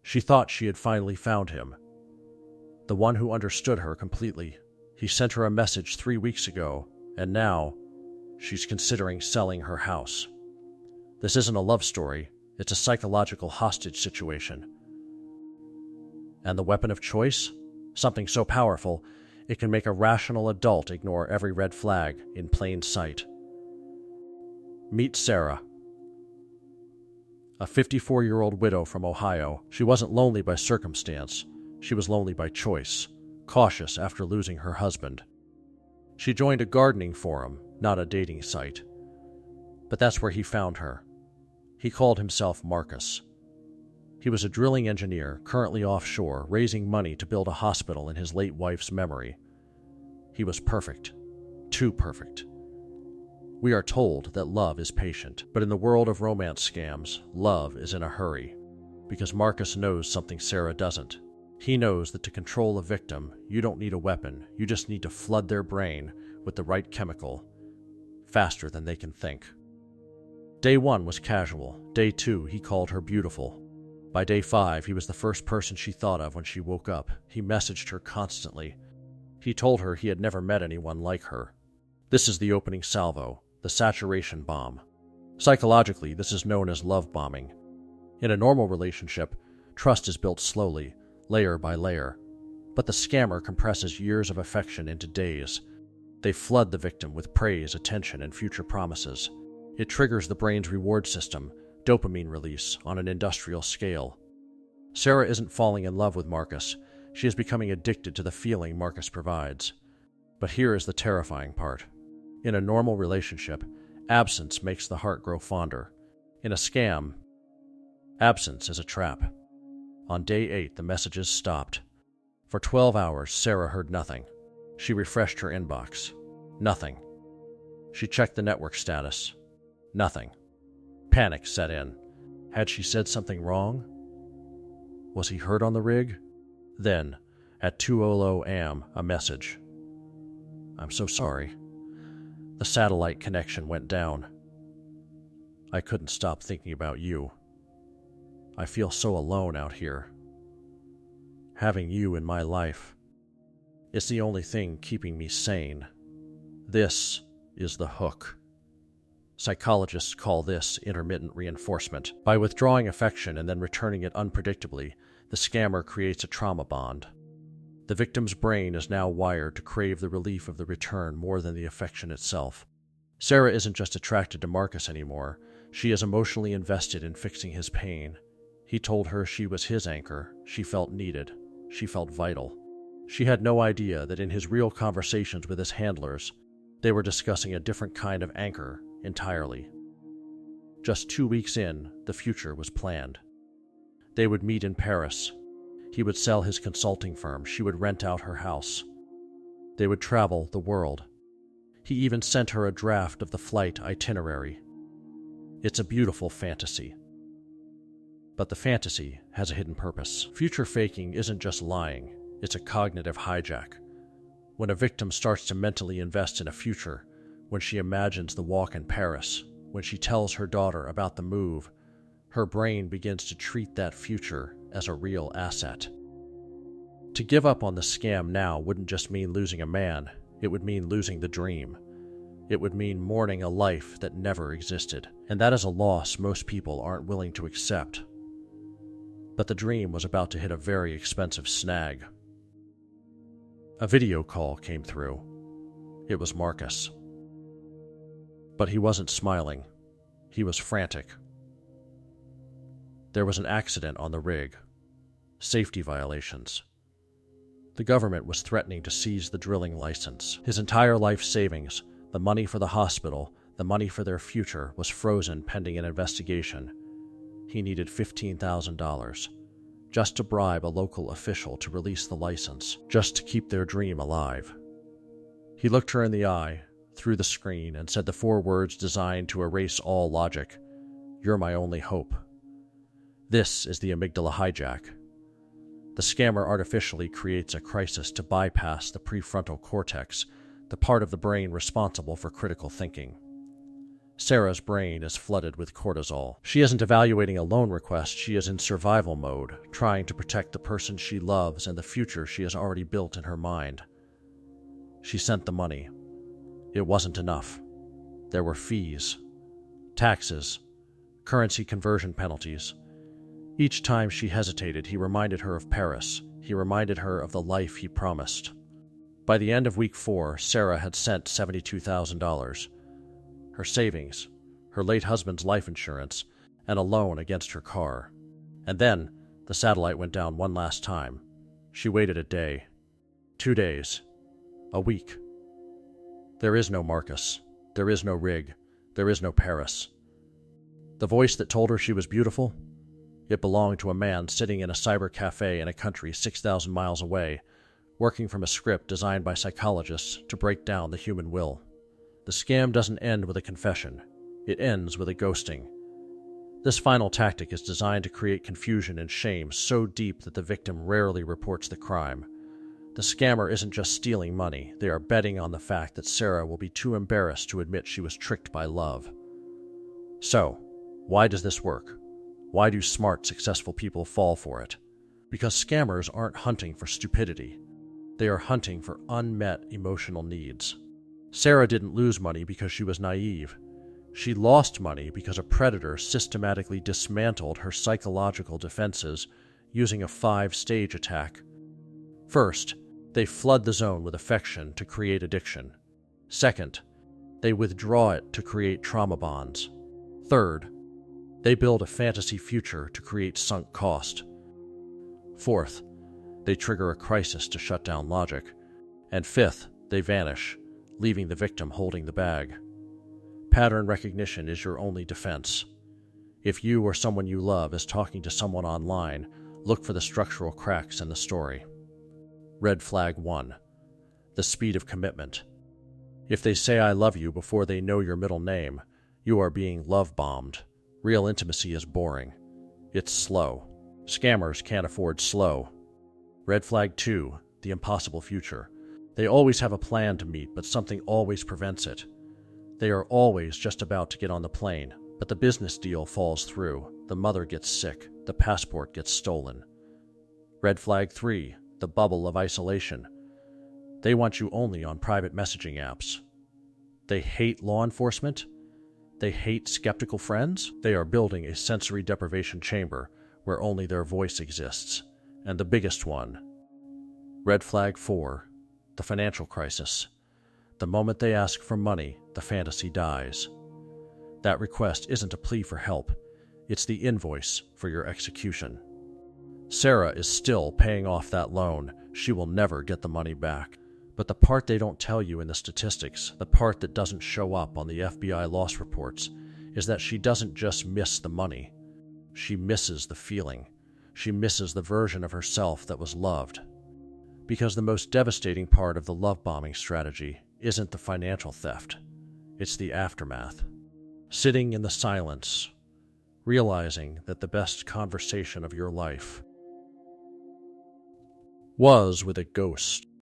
She thought she had finally found him, the one who understood her completely. He sent her a message 3 weeks ago, and now she's considering selling her house. This isn't a love story, it's a psychological hostage situation. And the weapon of choice? Something so powerful, it can make a rational adult ignore every red flag in plain sight. Meet Sarah. A 54-year-old widow from Ohio. She wasn't lonely by circumstance, she was lonely by choice, cautious after losing her husband. She joined a gardening forum, not a dating site. But that's where he found her. He called himself Marcus. He was a drilling engineer, currently offshore, raising money to build a hospital in his late wife's memory. He was perfect. Too perfect. We are told that love is patient, but in the world of romance scams, love is in a hurry. Because Marcus knows something Sarah doesn't. He knows that to control a victim, you don't need a weapon, you just need to flood their brain with the right chemical, faster than they can think. Day 1 was casual. Day 2, he called her beautiful. By day 5, he was the first person she thought of when she woke up. He messaged her constantly. He told her he had never met anyone like her. This is the opening salvo, the saturation bomb. Psychologically, this is known as love bombing. In a normal relationship, trust is built slowly, layer by layer. But the scammer compresses years of affection into days. They flood the victim with praise, attention, and future promises. It triggers the brain's reward system, dopamine release, on an industrial scale. Sarah isn't falling in love with Marcus. She is becoming addicted to the feeling Marcus provides. But here is the terrifying part. In a normal relationship, absence makes the heart grow fonder. In a scam, absence is a trap. On day 8, the messages stopped. For 12 hours, Sarah heard nothing. She refreshed her inbox. Nothing. She checked the network status. Nothing. Panic set in. Had she said something wrong? Was he hurt on the rig? Then, at 2:00 a.m., a message. I'm so sorry. The satellite connection went down. I couldn't stop thinking about you. I feel so alone out here. Having you in my life, it's the only thing keeping me sane. This is the hook. Psychologists call this intermittent reinforcement. By withdrawing affection and then returning it unpredictably, the scammer creates a trauma bond. The victim's brain is now wired to crave the relief of the return more than the affection itself. Sarah isn't just attracted to Marcus anymore. She is emotionally invested in fixing his pain. He told her she was his anchor. She felt needed. She felt vital. She had no idea that in his real conversations with his handlers, they were discussing a different kind of anchor entirely. Just 2 weeks in, the future was planned. They would meet in Paris. He would sell his consulting firm. She would rent out her house. They would travel the world. He even sent her a draft of the flight itinerary. It's a beautiful fantasy. But the fantasy has a hidden purpose. Future faking isn't just lying, it's a cognitive hijack. When a victim starts to mentally invest in a future, when she imagines the walk in Paris, when she tells her daughter about the move, her brain begins to treat that future as a real asset. To give up on the scam now wouldn't just mean losing a man, it would mean losing the dream. It would mean mourning a life that never existed, and that is a loss most people aren't willing to accept. But the dream was about to hit a very expensive snag. A video call came through. It was Marcus. But he wasn't smiling. He was frantic. There was an accident on the rig. Safety violations. The government was threatening to seize the drilling license. His entire life savings, the money for the hospital, the money for their future, was frozen pending an investigation. He needed $15,000, just to bribe a local official to release the license, just to keep their dream alive. He looked her in the eye, through the screen, and said the 4 words designed to erase all logic. You're my only hope. This is the amygdala hijack. The scammer artificially creates a crisis to bypass the prefrontal cortex, the part of the brain responsible for critical thinking. Sarah's brain is flooded with cortisol. She isn't evaluating a loan request, she is in survival mode, trying to protect the person she loves and the future she has already built in her mind. She sent the money. It wasn't enough. There were fees, taxes, currency conversion penalties. Each time she hesitated, he reminded her of Paris. He reminded her of the life he promised. By the end of week 4, Sarah had sent $72,000. Her savings, her late husband's life insurance, and a loan against her car. And then the satellite went down one last time. She waited a day, 2 days, a week. There is no Marcus. There is no rig. There is no Paris. The voice that told her she was beautiful? It belonged to a man sitting in a cyber cafe in a country 6,000 miles away, working from a script designed by psychologists to break down the human will. The scam doesn't end with a confession. It ends with a ghosting. This final tactic is designed to create confusion and shame so deep that the victim rarely reports the crime. The scammer isn't just stealing money, they are betting on the fact that Sarah will be too embarrassed to admit she was tricked by love. So, why does this work? Why do smart, successful people fall for it? Because scammers aren't hunting for stupidity. They are hunting for unmet emotional needs. Sarah didn't lose money because she was naive. She lost money because a predator systematically dismantled her psychological defenses using a 5-stage attack. First, they flood the zone with affection to create addiction. Second, they withdraw it to create trauma bonds. Third, they build a fantasy future to create sunk cost. Fourth, they trigger a crisis to shut down logic. And fifth, they vanish, leaving the victim holding the bag. Pattern recognition is your only defense. If you or someone you love is talking to someone online, look for the structural cracks in the story. Red flag 1. The speed of commitment. If they say I love you before they know your middle name, you are being love-bombed. Real intimacy is boring. It's slow. Scammers can't afford slow. Red flag 2. The impossible future. They always have a plan to meet, but something always prevents it. They are always just about to get on the plane, but the business deal falls through. The mother gets sick. The passport gets stolen. Red flag 3. The bubble of isolation. They want you only on private messaging apps. They hate law enforcement. They hate skeptical friends. They are building a sensory deprivation chamber where only their voice exists. And the biggest one. Red flag 4. The financial crisis. The moment they ask for money, the fantasy dies. That request isn't a plea for help. It's the invoice for your execution. Sarah is still paying off that loan. She will never get the money back. But the part they don't tell you in the statistics, the part that doesn't show up on the FBI loss reports, is that she doesn't just miss the money. She misses the feeling. She misses the version of herself that was loved. Because the most devastating part of the love bombing strategy isn't the financial theft. It's the aftermath. Sitting in the silence, realizing that the best conversation of your life was with a ghost.